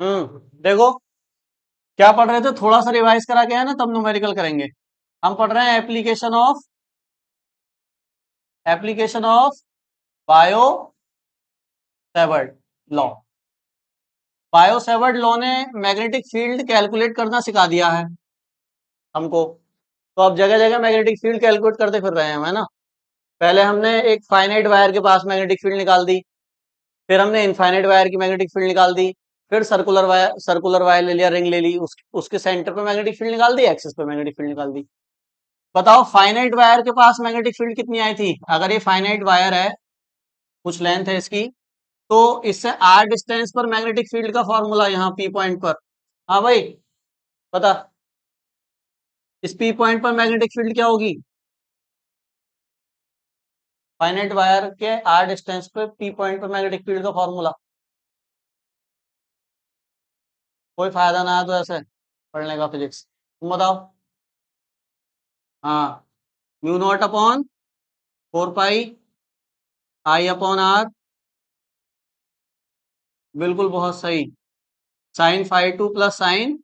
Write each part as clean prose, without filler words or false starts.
देखो क्या पढ़ रहे थे, थोड़ा सा रिवाइज करा के है ना, तब न्यूमेरिकल करेंगे। हम पढ़ रहे हैं application of bio Savart law. Bio Savart law ने मैग्नेटिक फील्ड कैलकुलेट करना सिखा दिया है हमको। तो अब जगह जगह मैग्नेटिक फील्ड कैलकुलेट करते फिर रहे हैं हम, है ना। पहले हमने एक फाइनाइट वायर के पास मैग्नेटिक फील्ड निकाल दी, फिर हमने इनफाइनाइट वायर की मैग्नेटिक फील्ड निकाल दी, फिर सर्कुलर वायर ले लिया, रिंग ले ली, उसके सेंटर पे मैग्नेटिक फील्ड निकाल दी, एक्सिस पे मैग्नेटिक फील्ड निकाल दी। बताओ फाइनाइट वायर के पास मैग्नेटिक फील्ड कितनी आई थी? अगर ये फाइनाइट वायर है, कुछ लेंथ है इसकी, तो इससे आर डिस्टेंस पर मैग्नेटिक फील्ड का फॉर्मूला यहाँ पी पॉइंट पर। हाँ भाई, बता। इस पी पॉइंट पर मैग्नेटिक फील्ड क्या होगी? फाइनाइट वायर के आर डिस्टेंस पे पी पॉइंट पर मैग्नेटिक फील्ड का फॉर्मूला। कोई फायदा ना है तो ऐसे पढ़ने का फिजिक्स, तुम बताओ। हाँ, mu not upon 4 pi I upon R. बिल्कुल, बहुत सही। Sine five two plus sine,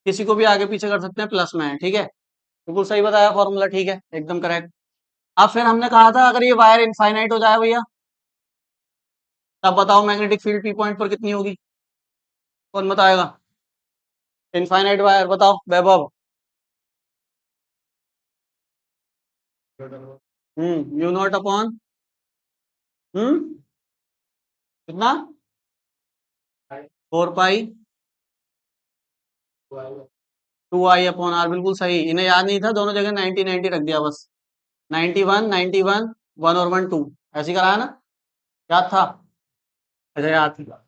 किसी को भी आगे पीछे कर सकते हैं, प्लस में है, ठीक है। बिल्कुल सही बताया फॉर्मूला, ठीक है, एकदम करेक्ट। अब फिर हमने कहा था अगर ये वायर इनफाइनाइट हो जाए भैया, तब बताओ मैग्नेटिक फील्ड पी पॉइंट पर कितनी होगी? कौन बताएगा? इनफाइनाइट वायर बताओ वैभव। म्यू नॉट अपॉन कितना? 4 पाई 2 आई अपॉन आर, बिल्कुल सही। इन्हें याद नहीं था, दोनों जगह 90 90 रख दिया बस। 91 91, 1 और 1 2, ऐसे ही कराया ना। याद था? अच्छा, याद था।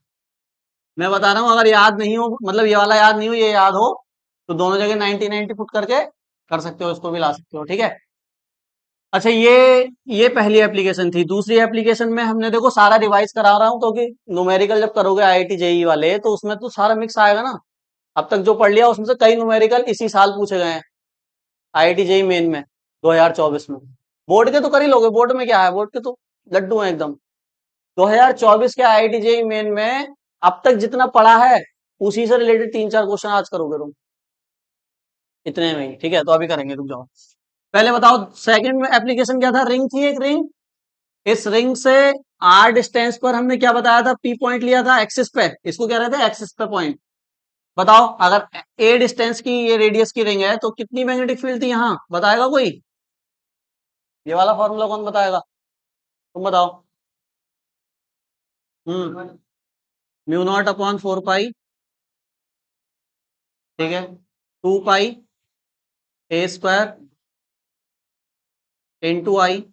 मैं बता रहा हूँ, अगर याद नहीं हो, मतलब ये वाला याद नहीं हो, ये याद हो, तो दोनों जगह 90 90 पुट करके कर सकते हो, इसको भी ला सकते हो, ठीक है। अच्छा, ये पहली एप्लीकेशन थी। दूसरी एप्लीकेशन में हमने, देखो सारा रिवाइज करा रहा हूँ, क्योंकि न्यूमेरिकल जब करोगे आईआईटी जेई वाले, तो उसमें तो सारा मिक्स आएगा ना। अब तक जो पढ़ लिया उसमें से कई न्यूमेरिकल इसी साल पूछे गए हैं, आईआईटी जेई मेन में 2024 में। बोर्ड के तो कर ही लोगे, बोर्ड में क्या है, बोर्ड के तो लड्डू हैं एकदम। 2024 के आईआईटी जेई मेन में अब तक जितना पढ़ा है, उसी से रिलेटेड 3 4 क्वेश्चन आज करोगे तुम, इतने में ही, ठीक है। तो अभी करेंगे, रुक जाओ। पहले बताओ, सेकंड में एप्लीकेशन क्या था? रिंग थी, एक रिंग। इस रिंग से आर डिस्टेंस पर हमने क्या बताया था? पी पॉइंट लिया था एक्सिस पे, इसको कह रहे थे एक्सिस पे पॉइंट। बताओ अगर ए डिस्टेंस की, ये रेडियस की रिंग है, तो कितनी मैग्नेटिक फील्ड थी यहाँ, बताएगा कोई? ये वाला फॉर्मूला कौन बताएगा? तुम बताओ। म्यू नॉट अपॉन 4 पाई, ठीक है, 2 पाई ए स्क्वायर इंटू आई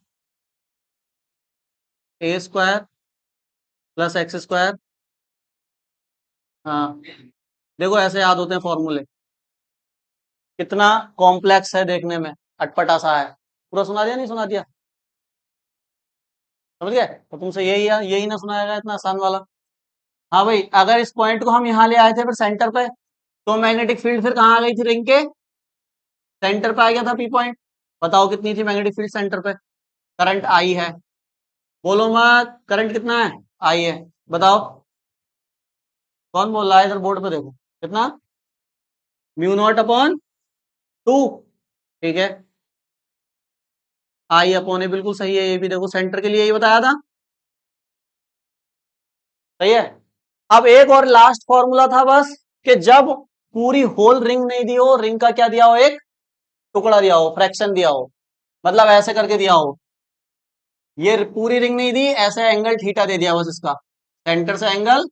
ए स्क्वायर प्लस एक्स स्क्वायर। हाँ, देखो ऐसे याद होते हैं फॉर्मूले। कितना कॉम्प्लेक्स है देखने में, अटपटा सा है। पूरा सुना दिया, नहीं सुना दिया? समझ गए? तो तुमसे यही ना सुनाया गया इतना आसान वाला। हाँ भाई, अगर इस पॉइंट को हम यहाँ ले आए थे फिर सेंटर पे, तो मैग्नेटिक फील्ड फिर कहाँ आ गई थी? रिंग के सेंटर पे आ गया था पी पॉइंट। बताओ कितनी थी मैग्नेटिक फील्ड सेंटर पे? करंट आई है, बोलो मत, करंट कितना है? आई है। बताओ कौन बोल रहा है, इधर बोर्ड पे देखो। कितना? म्यू नॉट अपॉन 2, ठीक है। आई अपॉन ए, बिल्कुल सही है, ये भी देखो सेंटर के लिए यही बताया था, सही है। अब एक और लास्ट फॉर्मूला था बस, कि जब पूरी होल रिंग नहीं दी हो, रिंग का क्या दिया हो, एक टुकड़ा दिया हो, फ्रैक्शन दिया हो, मतलब ऐसे करके दिया हो, ये पूरी रिंग नहीं दी, ऐसे एंगल थीटा दे दिया बस इसका, सेंटर से एंगल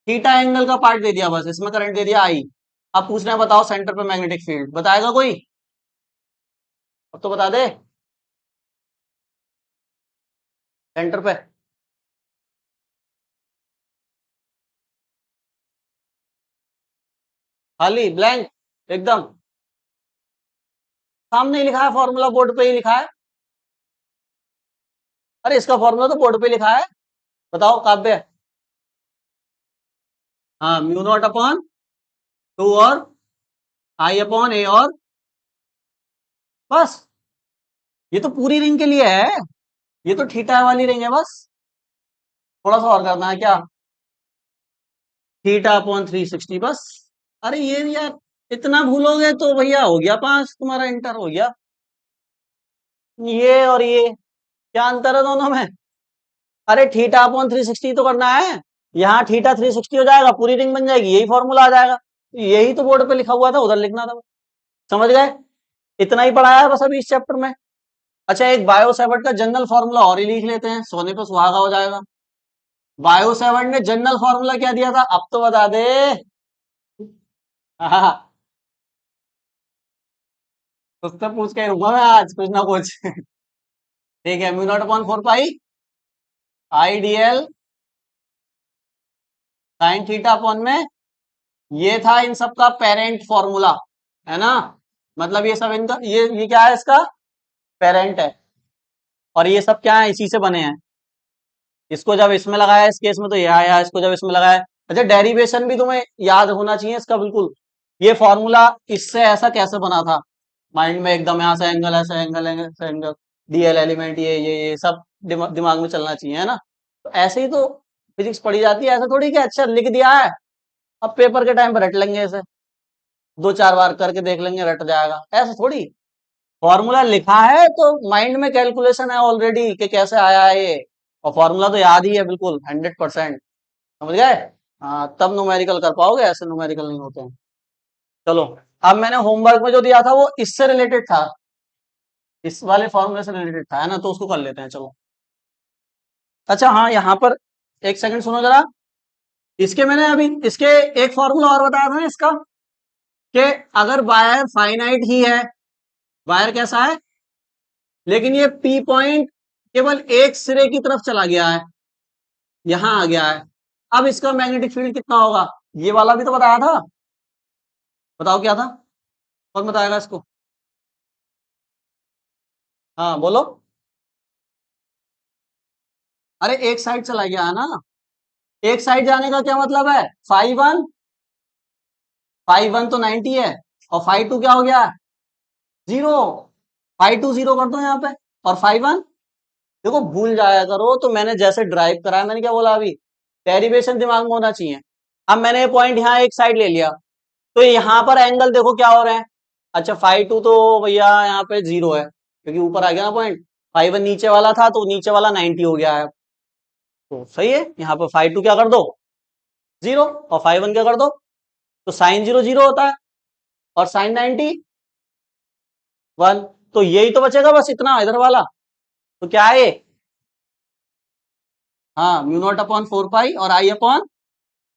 थीटा एंगल का पार्ट दे दिया बस, इसमें करंट दे दिया आई। अब पूछना है, बताओ सेंटर पे मैग्नेटिक फील्ड, बताएगा कोई? अब तो बता दे, सेंटर पे खाली ब्लैंक एकदम। सामने ही लिखा है फॉर्मूला, बोर्ड पे ही लिखा है। अरे इसका फॉर्मूला तो बोर्ड पे लिखा है, बताओ काव्य। हाँ, म्यू नॉट अपॉन 2 और आई अपॉन ए, और बस। ये तो पूरी रिंग के लिए है, ये तो थीटा वाली रिंग है बस। थोड़ा सा और करना है क्या? थीटा अपॉन 360 बस। अरे ये यार इतना भूलोगे तो भैया हो गया पास, तुम्हारा इंटर हो गया। ये और ये क्या अंतर है दोनों में? अरे थीटा अपॉन 360 तो करना है, यहाँ थीटा 360 हो जाएगा, पूरी रिंग बन जाएगी, यही फॉर्मूला आ जाएगा। यही तो बोर्ड पे लिखा हुआ था, उधर लिखना था। समझ गए? इतना ही पढ़ाया है बस अभी इस चैप्टर में। अच्छा एक बायो सेवर्ट का जनरल फॉर्मूला और ही लिख लेते हैं, सोने पे सुहागा हो जाएगा। बायो सेवर्ट ने जनरल फॉर्मूला क्या दिया था, अब तो बता दे। हाँ, उससे पूछ के रहूंगा मैं आज कुछ ना कुछ। ठीक है, mu not upon 4 pi I D L sine theta upon में, ये था इन सब का पेरेंट फॉर्मूला, है ना? मतलब ये सब इनका ये क्या है, इसका पेरेंट है। और ये सब क्या है, इसी से बने हैं। इसको जब इसमें लगाया इस केस में तो ये आया, इसको जब इसमें लगाया। अच्छा डेरिवेशन भी तुम्हें याद होना चाहिए इसका बिल्कुल। ये फॉर्मूला इससे ऐसा कैसे बना था, माइंड में एकदम, यहाँ से एंगल, ऐसा एंगल, ऐसा एंगल, डीएल एलिमेंट, ये सब दिमाग में चलना चाहिए, है ना? तो ऐसे ही तो फिजिक्स पढ़ी जाती है, ऐसा थोड़ी कि अच्छा लिख दिया है अब पेपर के टाइम पर रट लेंगे इसे, 2-4 बार करके देख लेंगे रट जाएगा, ऐसा थोड़ी। फॉर्मूला लिखा है तो माइंड में कैलकुलेशन है ऑलरेडी कि कैसे आया है ये, और फॉर्मूला तो याद ही है बिल्कुल 100%। समझ गए? हाँ तब न्यूमेरिकल कर पाओगे, ऐसे न्यूमेरिकल नहीं होते हैं। चलो, अब मैंने होमवर्क में जो दिया था वो इससे रिलेटेड था, इस वाले फॉर्मूले से रिलेटेड था, है ना? तो उसको कर लेते हैं, चलो। अच्छा हाँ, यहाँ पर एक सेकंड सुनो जरा। इसके मैंने अभी इसके एक फॉर्मूला और बताया था ना इसका, कि अगर वायर फाइनाइट ही है, वायर कैसा है, लेकिन ये पी पॉइंट केवल एक सिरे की तरफ चला गया है, यहां आ गया है, अब इसका मैग्नेटिक फील्ड कितना होगा? ये वाला भी तो बताया था, बताओ क्या था? कौन बताएगा इसको? हाँ बोलो। अरे एक साइड चला गया है ना, एक साइड जाने का क्या मतलब है, 5-1, 5-1 तो 90 है, और 5-2 क्या हो गया, 0। 5-2 0 कर दो यहाँ पे, और 5-1, देखो भूल जाया करो, तो मैंने जैसे ड्राइव कराया, मैंने क्या बोला अभी, डेरिवेशन दिमाग में होना चाहिए। अब मैंने ये पॉइंट यहाँ एक साइड ले लिया, तो यहाँ पर एंगल देखो क्या हो रहे हैं। अच्छा 5-2 तो भैया यहाँ पे 0 है, क्योंकि ऊपर आ गया ना पॉइंट। 5-1 नीचे वाला था, तो नीचे वाला 90 हो गया है, तो सही है। यहाँ पे 5-2 क्या कर दो, 0, और 5-1 क्या कर दो, तो साइन 0 0 होता है, और साइन 90 1। तो यही तो बचेगा बस इतना, इधर वाला तो क्या है ये, हाँ म्यू नॉट अपॉन 4 पाई और आई अपॉन,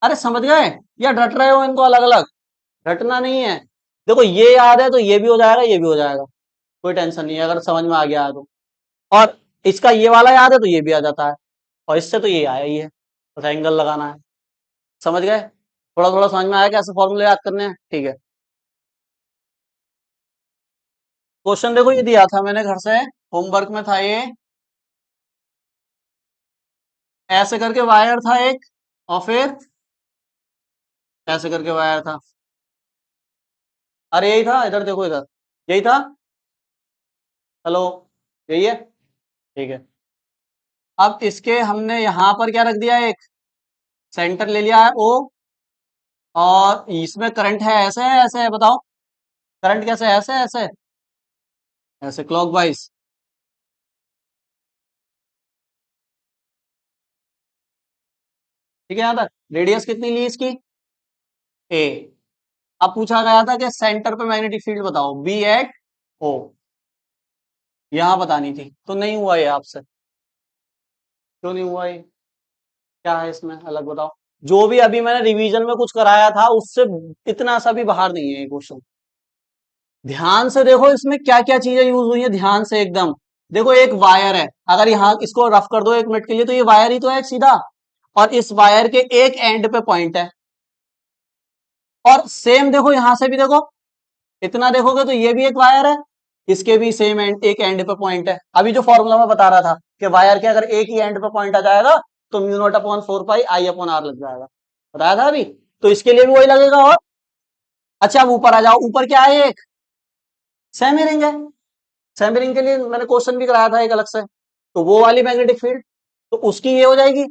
अरे समझ गए या रट रहे हो इनको अलग अलग? रटना नहीं है, देखो ये याद है तो ये भी हो जाएगा, ये भी हो जाएगा, कोई टेंशन नहीं है अगर समझ में आ गया है तो। और इसका ये वाला याद है तो ये भी आ जाता है, और इससे तो ये आया ही है, बस एंगल लगाना है। समझ गए? थोड़ा थोड़ा समझ में आया कैसे फॉर्मूले याद करने हैं? ठीक है, क्वेश्चन देखो ये दिया था मैंने घर से, होमवर्क में था ये, ऐसे करके वायर था एक, और फिर ऐसे करके वायर था। अरे यही था, इधर देखो इधर, यही था। हेलो, यही है, ठीक है। अब इसके हमने यहां पर क्या रख दिया, एक सेंटर ले लिया है ओ, और इसमें करंट है ऐसे है ऐसे है, बताओ करंट कैसे है, ऐसे ऐसे ऐसे क्लॉकवाइज। ठीक है, यहां तक रेडियस कितनी ली इसकी, ए। अब पूछा गया था कि सेंटर पे मैग्नेटिक फील्ड बताओ, बी एट ओ, यहां बतानी थी, तो नहीं हुआ ये आपसे। क्यों नहीं हुआ ये, क्या है इसमें अलग, बताओ। जो भी अभी मैंने रिवीजन में कुछ कराया था उससे इतना सा भी बाहर नहीं है ये क्वेश्चन। ध्यान से देखो इसमें क्या क्या चीजें यूज हुई है, ध्यान से एकदम। देखो एक वायर है, अगर यहाँ इसको रफ कर दो 1 मिनट के लिए, तो ये वायर ही तो है एक सीधा, और इस वायर के एक एंड पे पॉइंट है, और सेम देखो यहां से भी देखो, इतना देखोगे तो ये भी एक वायर है, इसके भी सेम एंड, एक एंड पे पॉइंट है। अभी जो फॉर्मूला मैं बता रहा था कि वायर के अगर एक ही एंड पे पॉइंट आ जाएगा तो mu not upon 4 pi I upon R लग जाएगा, बताया था अभी। तो इसके लिए भी वही लगेगा। और अच्छा अब ऊपर आ जाओ, ऊपर क्या है, एक सेमी रिंग है। सेमी रिंग के लिए मैंने क्वेश्चन भी कराया था एक अलग से, तो वो वाली मैग्नेटिक फील्ड, तो उसकी ये हो जाएगी,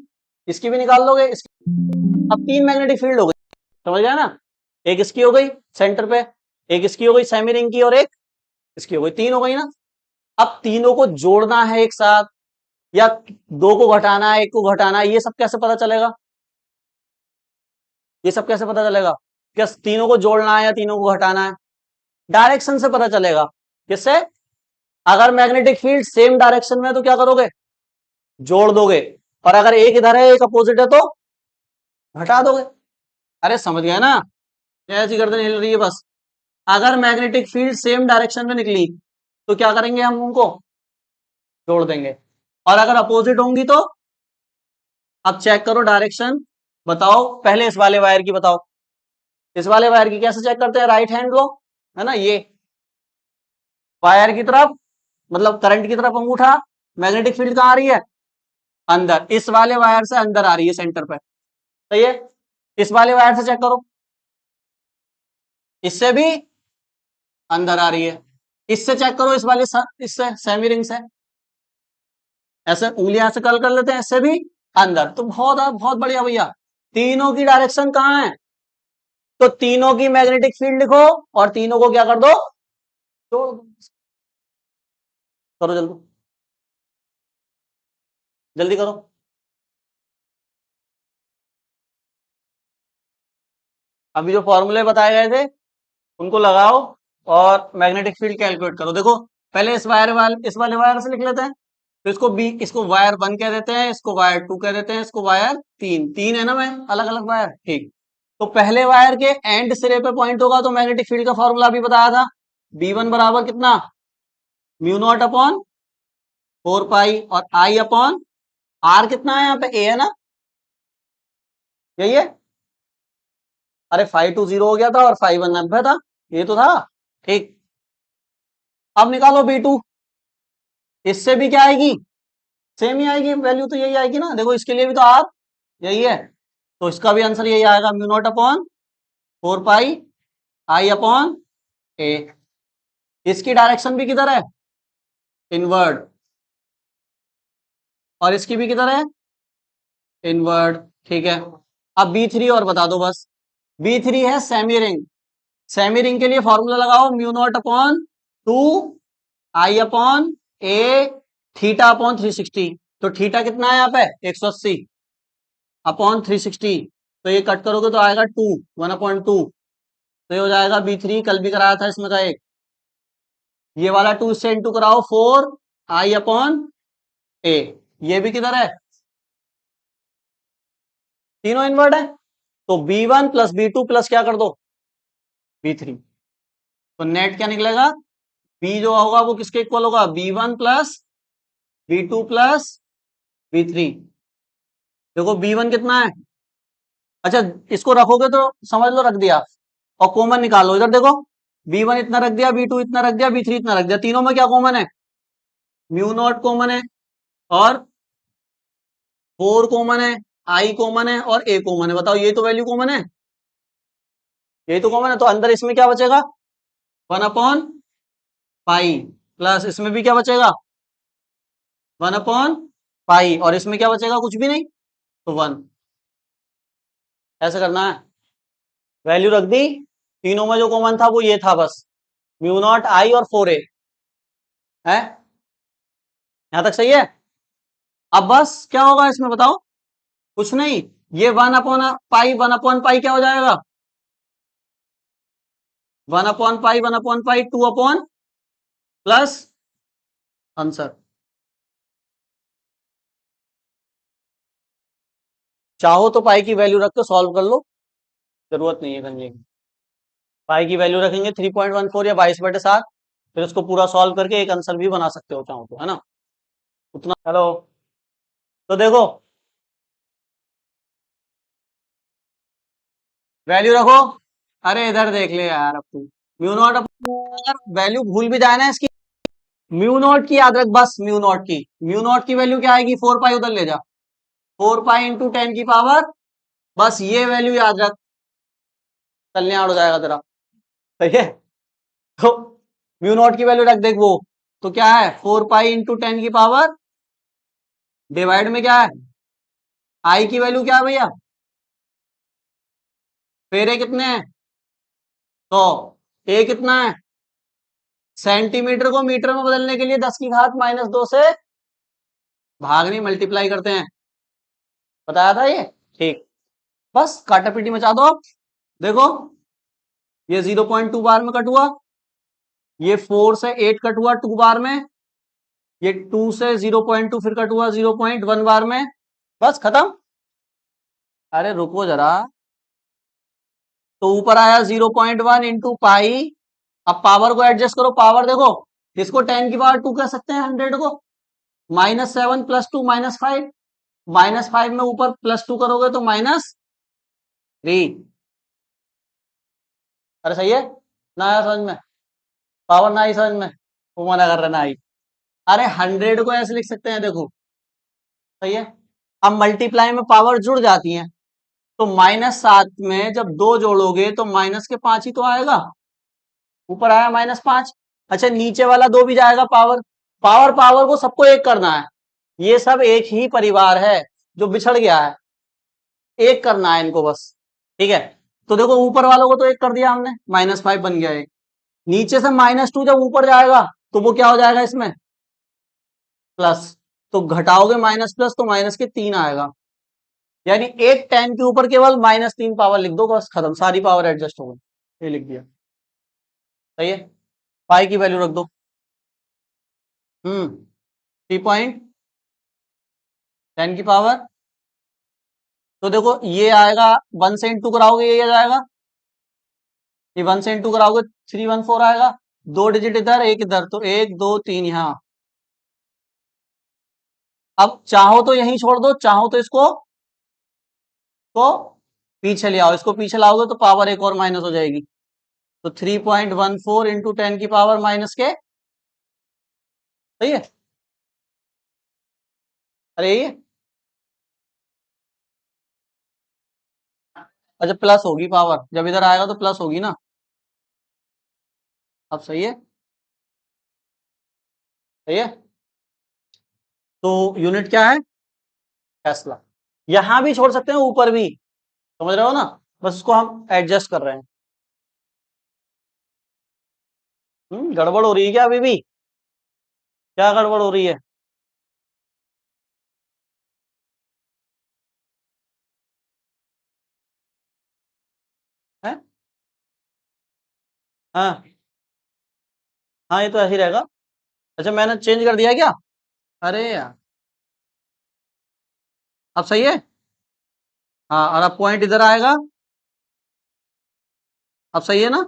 इसकी भी निकाल लोगे, अब 3 मैग्नेटिक फील्ड हो गई, समझ गया ना। एक इसकी हो गई सेंटर पे, एक इसकी हो गई सेमी रिंग की, और एक इसकी हो गई, 3 हो गई ना। अब तीनों को जोड़ना है एक साथ, या 2 को घटाना है, 1 को घटाना है, ये सब कैसे पता चलेगा? ये सब कैसे पता चलेगा? क्या तीनों को जोड़ना है या तीनों को घटाना है? डायरेक्शन से पता चलेगा। किससे? अगर मैग्नेटिक फील्ड सेम डायरेक्शन में है तो क्या करोगे? जोड़ दोगे। और अगर एक इधर है एक अपोजिट है तो घटा दोगे। अरे समझ गए ना, ऐसी गर्दन हिल रही है बस। अगर मैग्नेटिक फील्ड सेम डायरेक्शन में निकली तो क्या करेंगे हम उनको? जोड़ देंगे। और अगर अपोजिट होंगी तो? अब चेक करो डायरेक्शन, बताओ पहले इस वाले वायर की बताओ। इस वाले वायर की कैसे चेक करते हैं? राइट हैंड लो, है ना, ये वायर की तरफ, मतलब करंट की तरफ अंगूठा, मैग्नेटिक फील्ड कहां आ रही है? अंदर, इस वाले वायर से अंदर आ रही है सेंटर पे, सही है। इस वाले वायर से चेक करो, इससे भी अंदर आ रही है। इससे चेक करो, इस वाले इससे सेमी रिंग से, ऐसे उंगलियां से कल कर लेते हैं, इससे भी अंदर। तो बहुत बहुत बढ़िया भैया, तीनों की डायरेक्शन कहां है? तो तीनों की मैग्नेटिक फील्ड लिखो और तीनों को क्या कर दो? जोड़ दो। करो जल्दी, जल्दी करो। अभी जो फॉर्मूले बताए गए थे उनको लगाओ और मैग्नेटिक फील्ड कैलकुलेट करो। देखो पहले इस वाले वायर से लिख लेते हैं। तो इसको वायर 1 कह देते हैं, इसको वायर 2 कह देते हैं, इसको वायर 3, 3 है ना, मैं अलग अलग वायर, ठीक। तो पहले वायर के एंड सिरे पे पॉइंट होगा तो मैग्नेटिक फील्ड का फॉर्मूला भी बताया था, B1 बराबर कितना? म्यू नॉट अपॉन 4 पाई, और I अपॉन R कितना है यहाँ पे? A है ना, यही है। अरे 5 2 0 हो गया था और 5 1 90 था, ये तो था, ठीक। अब निकालो B2, इससे भी क्या आएगी? सेम ही आएगी वैल्यू, तो यही आएगी ना। देखो इसके लिए भी तो R यही है, तो इसका भी आंसर यही आएगा, mu not upon 4 pi I upon A। इसकी डायरेक्शन भी किधर है? इनवर्ड। और इसकी भी किधर है? इनवर्ड, ठीक है। अब B3 और बता दो बस। B3 है सेमी रिंग, सेमी रिंग के लिए फॉर्मूला लगाओ, mu not upon 2 I upon A theta upon 360। तो थीटा कितना है यहाँ पे? 180 अपॉन 360। तो ये कट करोगे तो आएगा 2, 1/2। तो ये हो जाएगा B3, कल भी कराया था इसमें का एक। ये वाला 2 से इंटू कराओ, 4 I अपॉन A। ये भी किधर है? तीनों इनवर्ट है। तो B1 प्लस B2 प्लस क्या कर दो? B3। तो नेट क्या निकलेगा? B जो होगा वो किसके इक्वल होगा? B1 plus B2 plus B3। देखो B1 कितना है? अच्छा, इसको रखोगे तो समझ लो रख दिया, और कॉमन निकालो। इधर देखो, B1 इतना रख दिया, B2 इतना रख दिया, B3 इतना रख दिया, तीनों में क्या कॉमन है? म्यू नॉट कॉमन है, और 4 कॉमन है, I कॉमन है, और A कॉमन है। बताओ ये तो वैल्यू कॉमन है, यही तो कॉमन है। तो अंदर इसमें क्या बचेगा? 1/पाई, प्लस इसमें भी क्या बचेगा? 1/पाई, और इसमें क्या बचेगा? कुछ भी नहीं, तो 1। ऐसे करना है, वैल्यू रख दी। तीनों में जो कॉमन था वो ये था बस, म्यू नॉट I और 4A है। यहां तक सही है? अब बस क्या होगा इसमें बताओ? कुछ नहीं, ये 1/पाई, 1/पाई क्या हो जाएगा? 1/पाई, 1/पाई, 2 अपॉन प्लस आंसर। चाहो तो पाई की वैल्यू रख के सॉल्व कर लो, जरूरत नहीं है करने की। पाई की वैल्यू रखेंगे 3.14 या 22/7, फिर उसको पूरा सॉल्व करके एक आंसर भी बना सकते हो चाहो तो, है ना, उतना। हेलो, तो देखो वैल्यू रखो। अरे इधर देख ले यार, अब तू म्यू नॉट, अगर वैल्यू भूल भी जाए ना इसकी, म्यू नॉट की याद रख बस, म्यू नॉट की वैल्यू क्या आएगी? 4 पाई उधर ले जा, 4 पाई इंटू 10 की पावर, बस ये वैल्यू याद रख, कल्याण हो जाएगा तेरा, सही है। तो म्यू नॉट की वैल्यू रख, देख वो तो क्या है? 4 पाई इंटू 10 की पावर, डिवाइड में क्या है? आई की वैल्यू क्या है भैया? फेरे कितने हैं? तो ए कितना है? सेंटीमीटर को मीटर में बदलने के लिए 10⁻⁻² से भागनी मल्टीप्लाई करते हैं। बताया था ये? ठीक। बस काटा पीटी मचा दो आप। देखो ये 0.2 बार में कट हुआ, ये 4 से 8 कट हुआ 2 बार में, ये 2 से 0.2 फिर कट हुआ 0.1 बार में। बस खत्म। अरे रुको जरा, तो ऊपर आया 0.1 इंटू पाई। अब पावर को एडजस्ट करो, पावर देखो, इसको 10⁻² कह सकते हैं 100 को। -7 + 2 -5, -5 में ऊपर +2 करोगे तो -3। अरे सही है ना? आया समझ में? पावर ना आई समझ में? वो मना कर रहा ना आई। अरे 100 को ऐसे लिख सकते हैं, देखो सही है। अब मल्टीप्लाई में पावर जुड़ जाती है, तो -7 में जब 2 जोड़ोगे तो माइनस के 5 ही तो आएगा। ऊपर आया -5। अच्छा नीचे वाला 2 भी जाएगा पावर। पावर पावर को सबको एक करना है। ये सब एक ही परिवार है जो बिछड़ गया है, एक करना है इनको बस। ठीक है, तो देखो ऊपर वालों को तो एक कर दिया हमने, -5 बन गया एक। नीचे से -2 जब ऊपर जाएगा तो वो क्या हो जाएगा इसमें? प्लस। तो घटाओगे माइनस प्लस तो माइनस के 3 आएगा। यानी एक 10 के ऊपर केवल -3 पावर लिख दो, बस खत्म, सारी पावर एडजस्ट हो गई। ये लिख दिया। सही है। पाई की वैल्यू रख दो। 3.10 तो देखो ये आएगा, 1 से इंटू कराओगे ये आ जाएगा, ये 1 से इंटू कराओगे 314 आएगा। 2 डिजिट इधर एक इधर, तो 1 2 3 यहाँ। अब चाहो तो यहीं छोड़ दो, चाहो तो इसको तो पीछे ले आओ, इसको पीछे लाओगे तो पावर एक और माइनस हो जाएगी। तो 3.14 इंटू 10⁻⁻के। सही है। अरे ये अच्छा प्लस होगी पावर, जब इधर आएगा तो प्लस होगी ना। अब सही है। सही है। तो यूनिट क्या है? टेस्ला। यहां भी छोड़ सकते हैं, ऊपर भी, समझ रहे हो ना? बस उसको हम एडजस्ट कर रहे हैं। गड़बड़ हो रही है क्या अभी भी? क्या गड़बड़ हो रही है? हैं? हाँ हाँ, ये तो ऐसे ही रहेगा। अच्छा मैंने चेंज कर दिया क्या? अरे यार, अब सही है। हाँ, और अब पॉइंट इधर आएगा। अब सही है ना?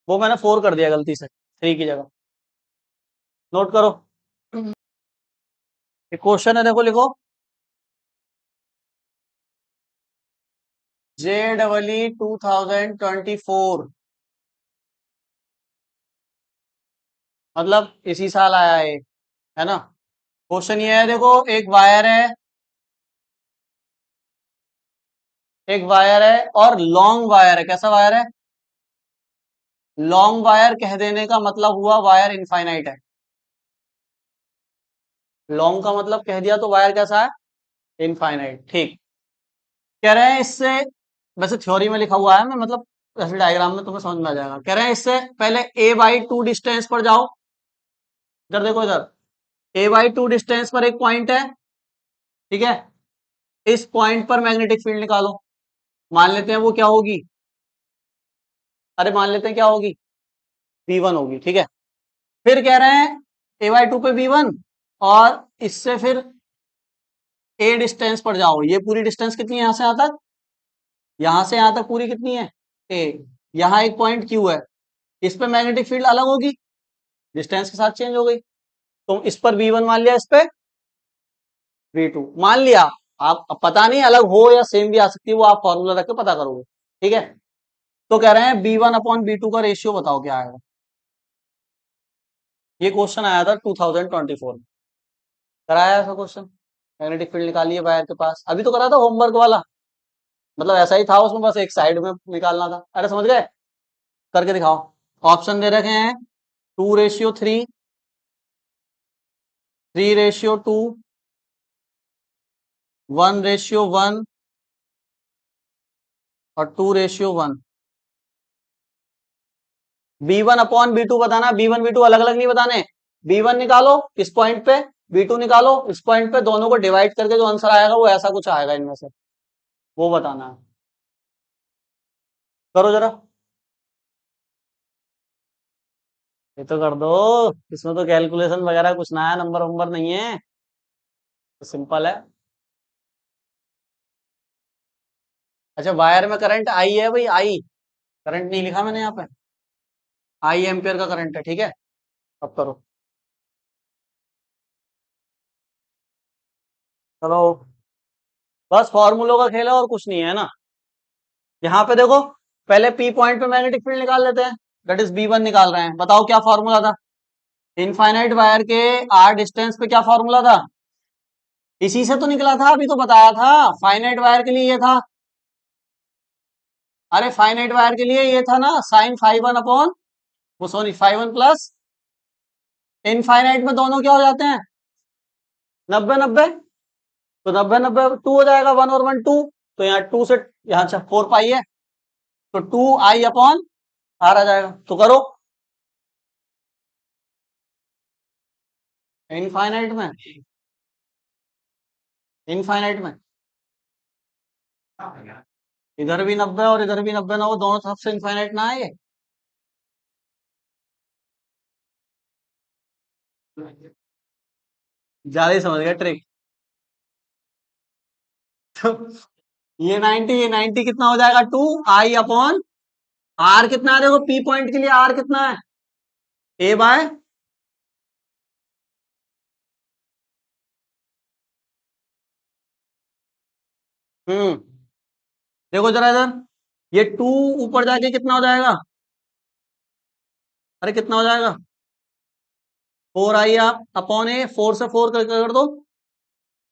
वो मैंने 4 कर दिया गलती से, 3 की जगह। नोट करो। एक क्वेश्चन है, देखो लिखो। JEE 2024, मतलब इसी साल आया है ना? क्वेश्चन ये है, देखो एक वायर है और लॉन्ग वायर है। कैसा वायर है? लॉन्ग वायर कह देने का मतलब हुआ वायर इनफाइनाइट है। लॉन्ग का मतलब कह दिया तो वायर कैसा है? इनफाइनाइट। ठीक। कह रहे हैं इससे, वैसे थ्योरी में लिखा हुआ है, मैं मतलब ऐसे डायग्राम में तुम्हें समझ में आ जाएगा। कह रहे हैं इससे पहले a/2 डिस्टेंस पर जाओ। इधर देखो, इधर a/2 डिस्टेंस पर एक पॉइंट है। ठीक है, इस पॉइंट पर मैग्नेटिक फील्ड निकालो। मान लेते हैं वो क्या होगी? अरे मान लेते हैं क्या होगी? V1 होगी। ठीक है, फिर कह रहे हैं a/2 पे V1, और इससे फिर a डिस्टेंस पर जाओ। ये पूरी डिस्टेंस कितनी है यहां से यहां तक? यहां से यहां तक पूरी कितनी है? a। यहाँ एक पॉइंट Q है, इस पे मैग्नेटिक फील्ड अलग होगी, डिस्टेंस के साथ चेंज हो गई। तो इस पर V1 मान लिया, इस पे V2 मान लिया। आप अब पता नहीं अलग हो या सेम भी आ सकती है, वो आप फॉर्मूला रख के पता करोगे। ठीक है, तो कह रहे हैं B1/B2 का रेशियो बताओ क्या आएगा। ये क्वेश्चन आया था 2024 में, कराया ऐसा क्वेश्चन। मैग्नेटिक फील्ड निकालिए वायर के पास, अभी तो करा था होमवर्क वाला, मतलब ऐसा ही था उसमें, बस एक साइड में निकालना था। अरे समझ गए? करके दिखाओ। ऑप्शन दे रखे हैं 2:3, 3:2, 1:1 और 2:1। B1/B2 बताना, B1 B2 अलग अलग नहीं बताने। B1 निकालो इस पॉइंट पे, B2 निकालो इस पॉइंट पे, दोनों को डिवाइड करके जो आंसर आएगा वो ऐसा कुछ आएगा इनमें से, वो बताना है। करो जरा, ये तो कर दो। इसमें तो कैलकुलेशन वगैरह कुछ ना है, नंबर वंबर नहीं है, तो सिंपल है। अच्छा, वायर में करंट आई है भाई, आई। करंट नहीं लिखा मैंने यहाँ पे, आई एम्पियर का करंट है, ठीक है। अब करो। चलो, बस फॉर्मूलों का खेल है और कुछ नहीं है ना। यहाँ पे देखो, पहले पी पॉइंट पे मैग्नेटिक फील्ड निकाल लेते हैं, दैट इज B1 निकाल रहे हैं। बताओ क्या फॉर्मूला था। इनफाइनाइट वायर के आर डिस्टेंस पे क्या फॉर्मूला था। इसी से तो निकला था, अभी तो बताया था। फाइनाइट वायर के लिए ये था, अरे फाइनाइट वायर के लिए ये था ना, साइन फाइव वन अपॉन, वो sorry five one plus, infinite में दोनों क्या हो जाते हैं, 90 90। तो 90 90 टू हो जाएगा, वन और वन टू। तो यहाँ टू से यहाँ 4 पाई है, तो 2I/R आ जाएगा। तो करो। इनफाइनाइट में, इनफाइनाइट में इधर भी 90 और इधर भी 90 ना हो, दोनों तरफ से इनफाइनाइट ना आए। ज्यादा ही समझ गया ट्रिक। तो ये 90 कितना हो जाएगा, 2I/R कितना है, देखो पी पॉइंट के लिए आर कितना है, A/, देखो जरा इधर, ये 2 ऊपर जाके कितना हो जाएगा, अरे कितना हो जाएगा, 4I/A, 4 से 4 कर दो,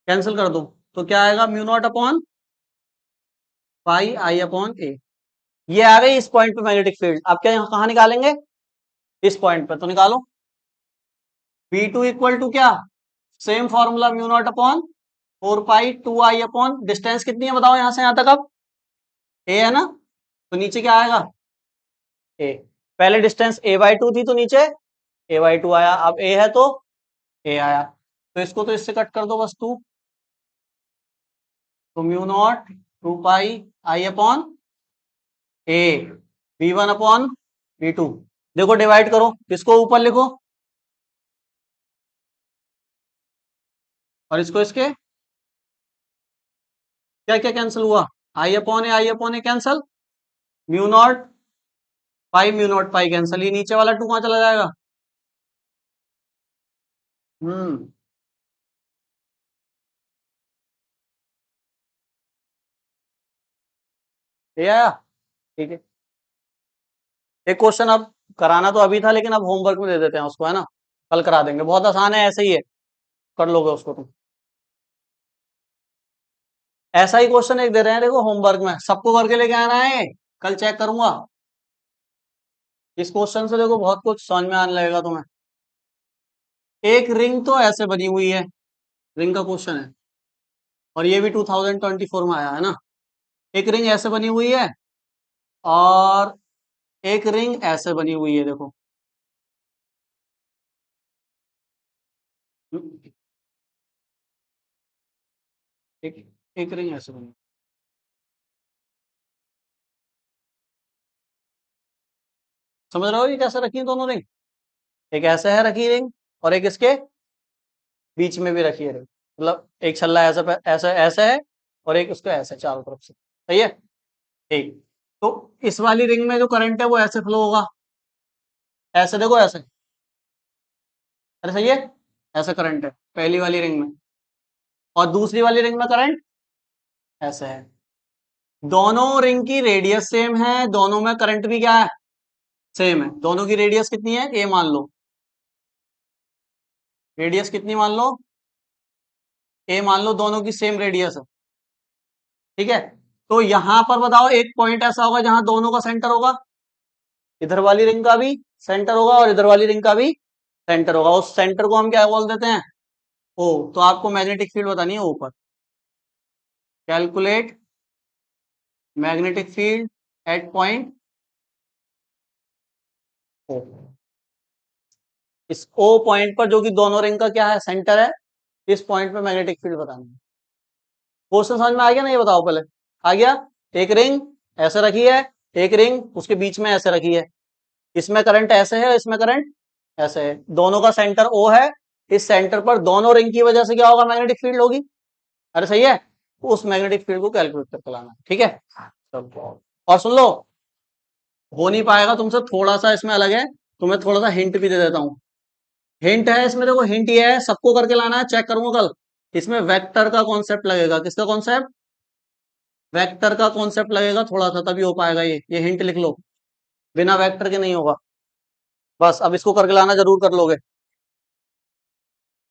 कैंसिल कर दो। तो क्या आएगा, μ0/πI/A। ये आ गई इस पॉइंट पे मैग्नेटिक फील्ड। अब क्या, यहाँ कहाँ निकालेंगे, इस पॉइंट पे। तो निकालो, V2 इक्वल टू क्या, सेम फॉर्मूला, μ0/4π2I/, डिस्टेंस कितनी है बताओ यहां से यहां तक। अब A है ना, तो नीचे क्या आएगा, A। पहले डिस्टेंस A/2 थी, तो नीचे A/2 आया। अब A है तो A आया। तो इसको तो इससे कट कर दो बस, 2। तो μ0 2πI/A, V1/V2। देखो डिवाइड करो, इसको ऊपर लिखो और इसको इसके, क्या क्या कैंसिल हुआ, I/A कैंसिल, μ0 π कैंसिल, ये नीचे वाला 2 कहां चला जाएगा। हम्म ये आया, ठीक है। एक क्वेश्चन अब कराना तो अभी था, लेकिन अब होमवर्क में दे देते हैं उसको, है ना, कल करा देंगे, बहुत आसान है, ऐसे ही है, कर लोगे उसको तुम। ऐसा ही क्वेश्चन एक दे रहे हैं, देखो होमवर्क में, सबको करके लेके आना है, कल चेक करूंगा। इस क्वेश्चन से देखो बहुत कुछ समझ में आने लगेगा तुम्हें। एक रिंग तो ऐसे बनी हुई है, रिंग का क्वेश्चन है, और ये भी 2024 में आया है ना। एक रिंग ऐसे बनी हुई है, और एक रिंग ऐसे बनी हुई है, देखो। एक एक रिंग ऐसे बनी, समझ रहे हो ये कैसे रखी है दोनों रिंग। एक ऐसे है रखी रिंग, और एक इसके बीच में भी रखी है रिंग, मतलब एक छल्ला ऐसा ऐसा ऐसा है, और एक उसको ऐसे चारों तरफ से, सही है, ठीक। तो इस वाली रिंग में जो करंट है वो ऐसे फ्लो होगा, ऐसे देखो ऐसे, अरे सही है, ऐसे करंट है पहली वाली रिंग में, और दूसरी वाली रिंग में करंट ऐसे है। दोनों रिंग की रेडियस सेम है, दोनों में करंट भी क्या है, सेम है। दोनों की रेडियस कितनी है, ए मान लो, रेडियस कितनी मान लो, ए मान लो, दोनों की सेम रेडियस है, ठीक है। तो यहां पर बताओ, एक पॉइंट ऐसा होगा जहां दोनों का सेंटर होगा, इधर वाली रिंग का भी सेंटर होगा और इधर वाली रिंग का भी सेंटर होगा, उस सेंटर को हम क्या बोल देते हैं, ओ। तो आपको मैग्नेटिक फील्ड बतानी है ऊपर, calculate magnetic field at point O. इस ओ पॉइंट पर, जो कि दोनों रिंग का क्या है, सेंटर है, इस पॉइंट पे मैग्नेटिक फील्ड बताना है। क्वेश्चन समझ में आ गया ना, ये बताओ पहले। आ गया। एक रिंग ऐसे रखी है, एक रिंग उसके बीच में ऐसे रखी है, इसमें करंट ऐसे है, इसमें करंट ऐसे है, दोनों का सेंटर ओ है। इस सेंटर पर दोनों रिंग की वजह से क्या होगा, मैग्नेटिक फील्ड होगी। अरे सही है। उस मैग्नेटिक फील्ड को कैलकुलेट करके लाना, ठीक है। चलो और सुन लो, हो नहीं पाएगा तुमसे, थोड़ा सा इसमें अलग है, तुम्हें थोड़ा सा हिंट भी दे देता हूँ। हिंट है इसमें, देखो हिंट ये है, सबको करके लाना है, चेक करूंगा कल। इसमें वेक्टर का कॉन्सेप्ट लगेगा। किसका कॉन्सेप्ट? वेक्टर का कॉन्सेप्ट लगेगा थोड़ा सा, तभी हो पाएगा ये हिंट लिख लो, बिना वेक्टर के नहीं होगा। बस अब इसको करके लाना, जरूर कर लोगे।